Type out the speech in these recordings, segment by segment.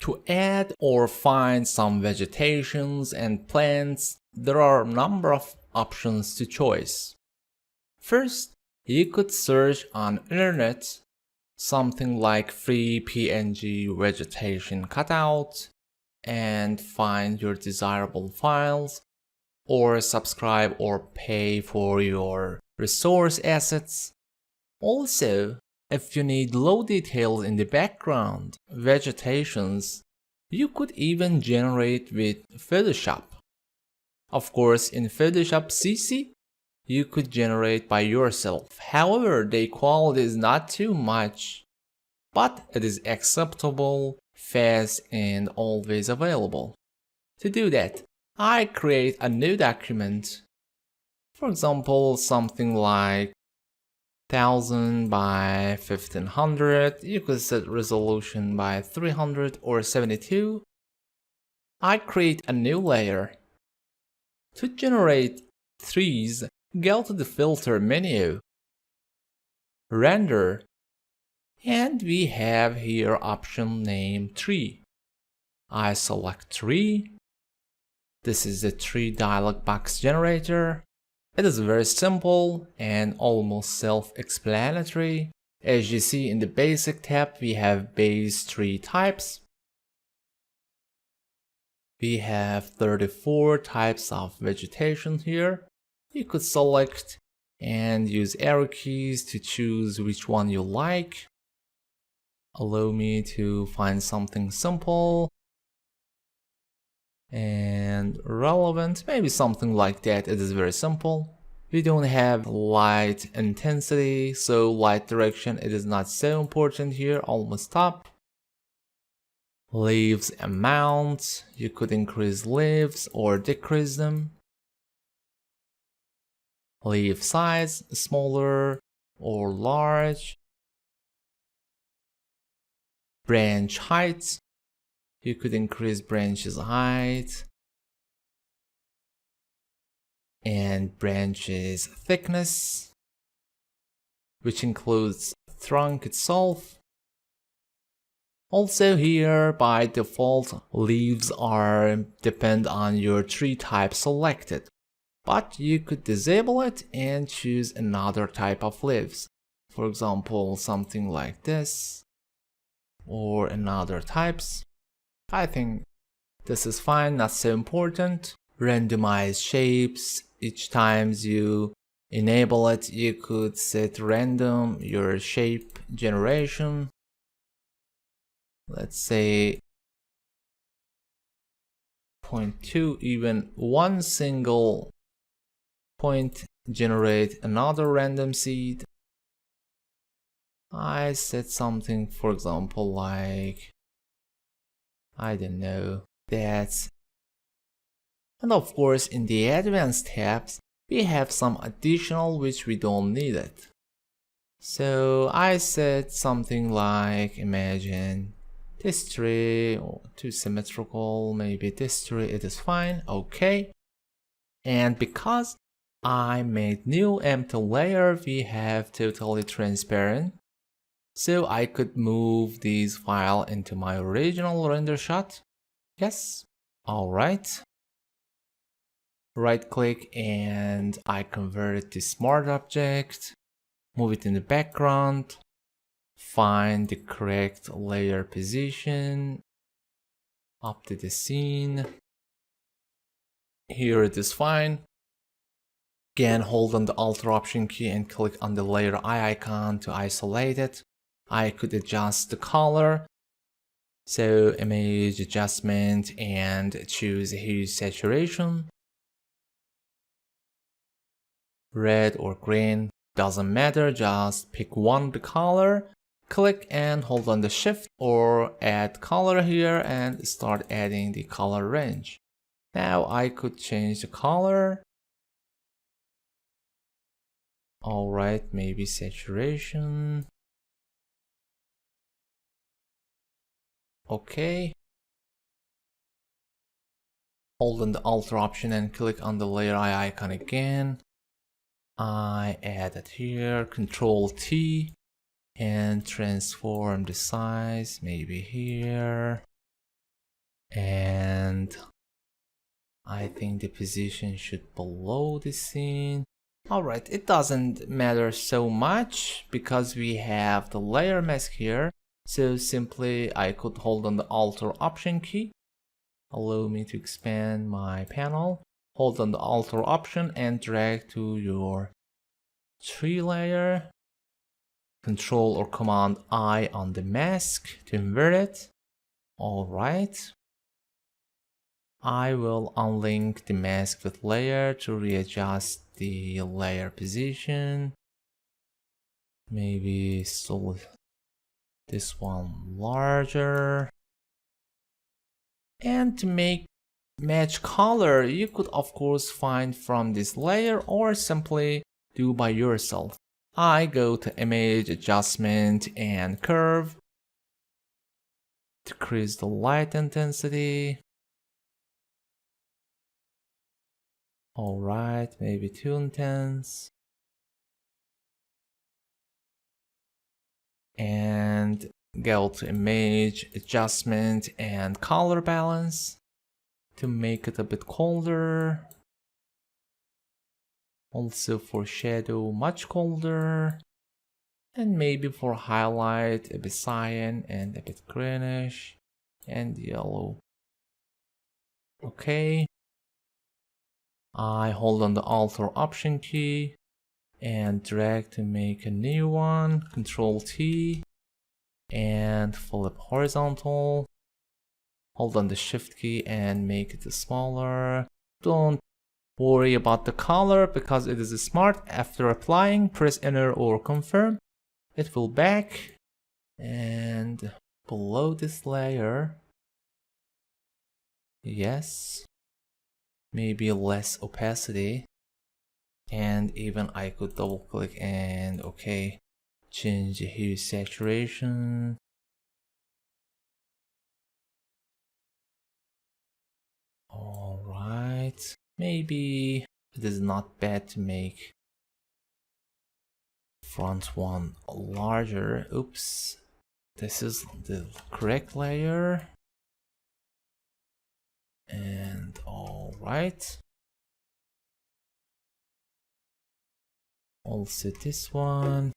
To add or find some vegetations and plants, there are a number of options to choose. First, you could search on internet something like free PNG vegetation cutout and find your desirable files, or subscribe or pay for your resource assets. Also, if you need low details in the background vegetations, you could even generate with Photoshop. Of course, in Photoshop CC, you could generate by yourself. However, the quality is not too much, but it is acceptable, fast, and always available. To do that, I create a new document. For example, something like 1000 by 1500. You could set resolution by 300 or 72. I create a new layer. To generate trees, go to the filter menu, render, and we have here option named tree. I select tree. This is the tree dialog box generator. It is very simple and almost self-explanatory. As you see in the basic tab, we have base tree types. We have 34 types of vegetation here. You could select and use arrow keys to choose which one you like. Allow me to find something simple and relevant, maybe something like that. It is very simple. We don't have light intensity, so light direction, it is not so important here, almost top. Leaves amount, you could increase leaves or decrease them. Leaf size, smaller or large. Branch height, you could increase branches height and branches thickness, which includes trunk itself. Also here, by default, leaves depend on your tree type selected, but you could disable it and choose another type of leaves. For example, something like this or another types. I think this is fine, not so important. Randomize shapes. Each time you enable it, you could set random your shape generation. Let's say 0.2, even one single point generate another random seed. I set something, for example, like, I don't know, that's. And of course, in the advanced tabs, we have some additional which we don't need it. So I set something like, imagine this tree, or too symmetrical, maybe this tree, it is fine, okay. And because I made new empty layer, we have totally transparent. So I could move this file into my original render shot. Yes, alright. Right click and I convert it to smart object. Move it in the background. Find the correct layer position. Up to the scene. Here it is fine. Again, hold on the Alt or Option key and click on the layer eye icon to isolate it. I could adjust the color. So image adjustment and choose hue saturation. Red or green, doesn't matter, just pick one the color. Click and hold on the shift or add color here and start adding the color range. Now I could change the color. Alright, maybe saturation. Okay. Hold on the Alt option and click on the layer eye icon again. I add it here, Control T, and transform the size, maybe here. And I think the position should below the scene. Alright, it doesn't matter so much because we have the layer mask here. So simply I could hold on the Alt or Option key. Allow me to expand my panel. Hold on the Alt or Option and drag to your tree layer. Control or Command I on the mask to invert it. Alright. I will unlink the mask with layer to readjust the layer position. Maybe still this one larger. And to make match color, you could of course find from this layer or simply do by yourself. I go to image adjustment and curve. Decrease the light intensity. Alright, maybe too intense. And go to image adjustment and color balance to make it a bit colder. Also for shadow much colder. And maybe for highlight a bit cyan and a bit greenish and yellow. Okay. I hold on the Alt or Option key and drag to make a new one. Control T and flip horizontal. Hold on the Shift key and make it smaller. Don't worry about the color because it is smart. After applying, press Enter or Confirm. It will back. And below this layer, yes, maybe less opacity. And even I could double click and okay, change the hue saturation. Alright, maybe it is not bad to make front one larger. Oops, this is the correct layer. And alright. Also this one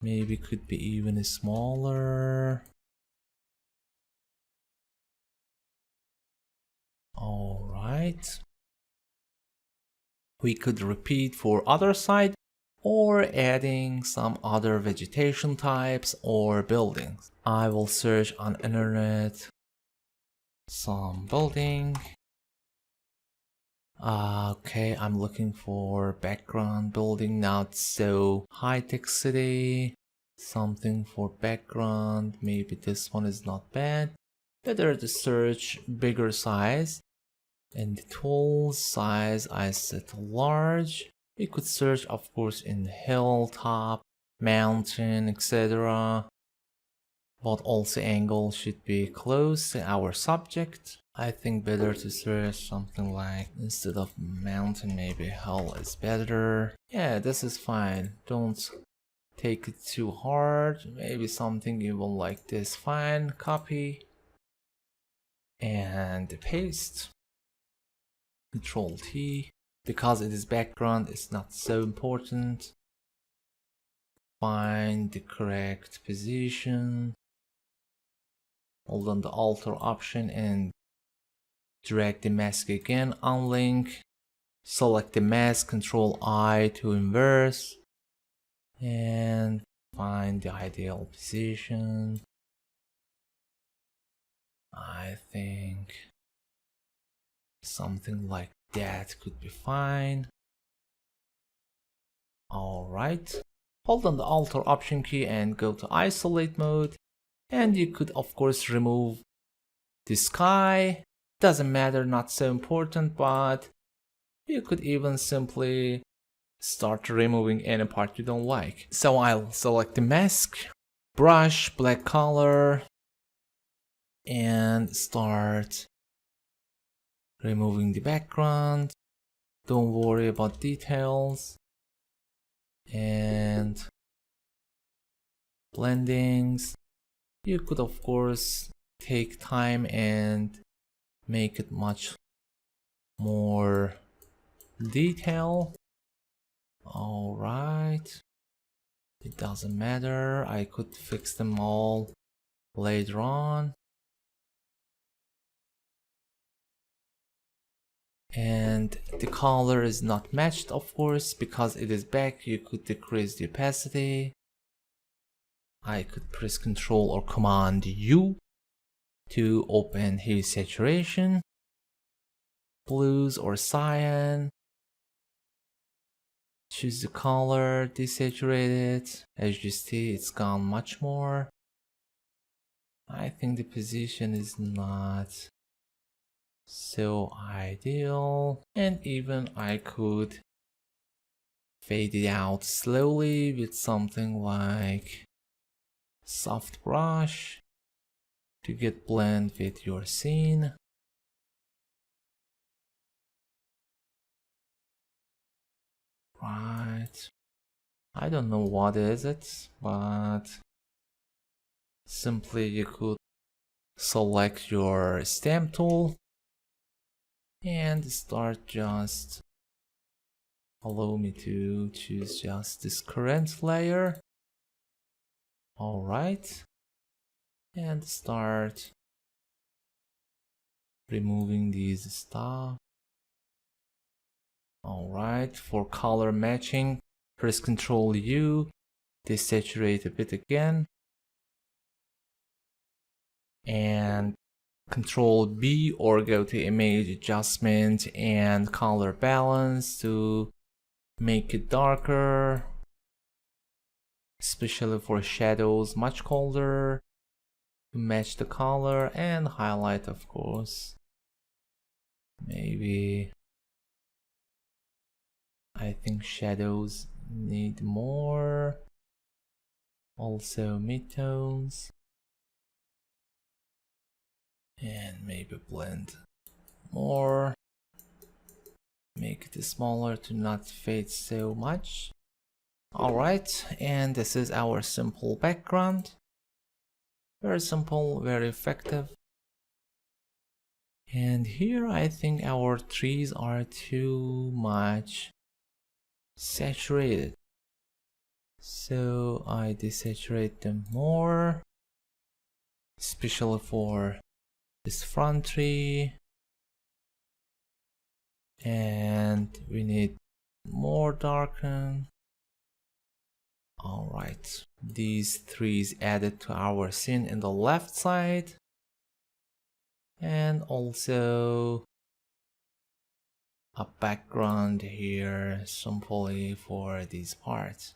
maybe could be even smaller. Alright. We could repeat for other side or adding some other vegetation types or buildings. I will search on internet some building. Okay, I'm looking for background building, not so high-tech city. Something for background, maybe this one is not bad. Better to search bigger size. And the tools size I set large. We could search of course in hilltop, mountain, etc. But also angle should be close to our subject. I think better to search something like instead of mountain maybe hill is better. Yeah, this is fine. Don't take it too hard. Maybe something even like this. Fine, copy and paste. Control T. Because it is background, it's not so important. Find the correct position. Hold on the Alt or Option and drag the mask again. Unlink. Select the mask. Control I to inverse. And find the ideal position. I think something like that could be fine. Alright. Hold on the Alt or Option key and go to isolate mode. And you could of course remove the sky. Doesn't matter, not so important, but you could even simply start removing any part you don't like. So I'll select the mask, brush, black color, and start removing the background. Don't worry about details. And blendings. You could of course take time and make it much more detail. All right, it doesn't matter, I could fix them all later on. And the color is not matched, of course, because it is back. You could decrease the opacity. I could press Ctrl or Command U to open hue saturation, blues or cyan. Choose the color, desaturate it. As you see, it's gone much more. I think the position is not so ideal, and even I could fade it out slowly with something like soft brush to get blend with your scene. Right, I don't know what is it, but simply you could select your stamp tool and start. Just allow me to choose just this current layer. All right, and start removing these stuff. All right, for color matching, press Ctrl U, desaturate a bit again, and Ctrl B or go to image adjustment and color balance to make it darker, especially for shadows, much colder to match the color, and highlight, of course. Maybe I think shadows need more, also midtones, and maybe blend more, make it smaller to not fade so much. Alright, and this is our simple background. Very simple, very effective. And here I think our trees are too much saturated, so I desaturate them more, especially for this front tree, and we need more darken. All right, these trees added to our scene in the left side, and also a background here simply for these parts.